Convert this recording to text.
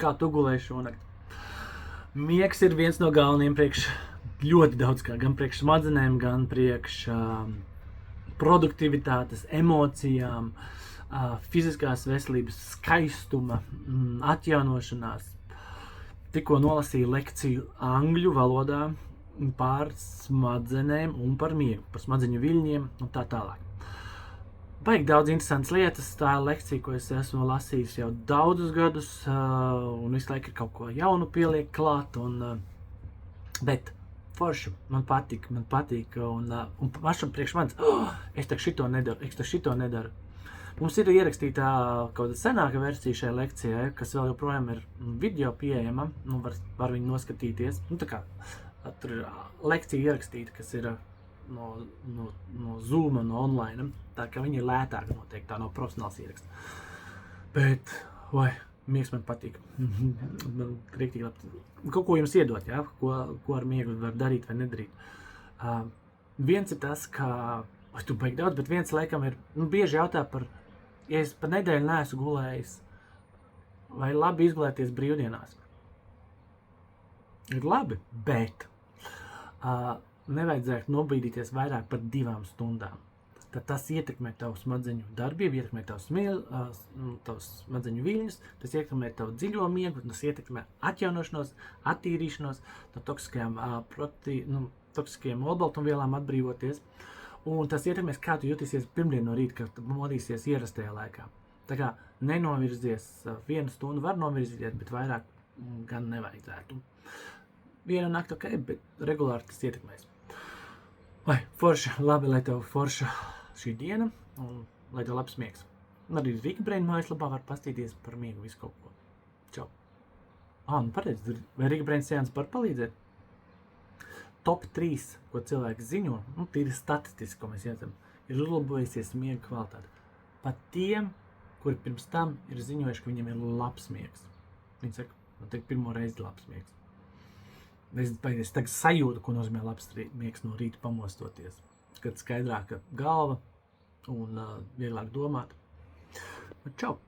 Kā tu gulēji šonakt? Miegs ir viens no galvenajiem priekš ļoti daudz kā, gan priekš smadzenēm, gan priekš produktivitātes, emocijām, fiziskās veselības, skaistuma, atjaunošanās. Tikko nolasīju lekciju angļu valodā par smadzenēm un par miegu, par smadzeņu viļņiem un tā tālāk. Baigi daudz interesantas lietas, tā ir lekcija, ko es esmu lasījis jau daudzus gadus, un visu laiku ir kaut ko jaunu pieliek klāt, bet forši, man patīk, un pašam priekš manis, es tak šito nedaru. Mums ir ierakstītā kaut kāda senāka versija šajā lekcijā, kas vēl joprojām ir video pieejama, var viņu noskatīties. Tā kā tur ir lekcija ierakstīta, kas ir no Zoom, no online, tā kā viņi ir lētāki noteikti, tā nav profesionāls ieraksts. Bet, miegs man patīk. Man rīktīgi labi. Kaut ko jums iedot, ja? Ko ar miegu var darīt vai nedarīt. Viens ir tas, ka, tu baigi daudz, bet viens laikam ir, bieži jautā par, ja es pa nedēļu neesmu gulējis, vai labi izgulēties brīvdienās. Ir labi, bet nevajadzētu nobīdīties vairāk par 2 stundām. Tad tas ietekmē tavu smadzeņu darbību, ietekmē tavu smadzeņu viļņus, tas ietekmē tavu dziļo miegu, tas ietekmē atjaunošanos, attīrīšanos, no toksiskajām olbaltumvielām atbrīvoties. Un tas ietekmēs, kā tu jutīsies pirmdien no rīta, kad modīsies ierastajā laikā. Tā kā nenovirzies 1 stundu, var novirzīties, bet vairāk gan nevajadzētu. Vienu nakti ok, bet regulāri tas ietekmēs. Forša, labi, lai tev forša šī diena, un lai tev labs miegs. Un arī Rīga Brain mājaslapā var pastīties par miegu visu kaut ko. Čau! Pareizi, vai Rīga Brain seans var palīdzēt? Top 3, ko cilvēki ziņo, tīri statistiski, ko mēs redzam, ir uzlabojusies miega kvalitāte. Pat tiem, kuri pirms tam ir ziņojuši, ka viņiem ir labs miegs. Viņi saka, man teikt, pirmo reizi labs miegs. Es tagad sajūtu, ko nozīmē labs miegs no rīta pamostoties. Kad skaidrāka galva un vieglāk domāt. Čau!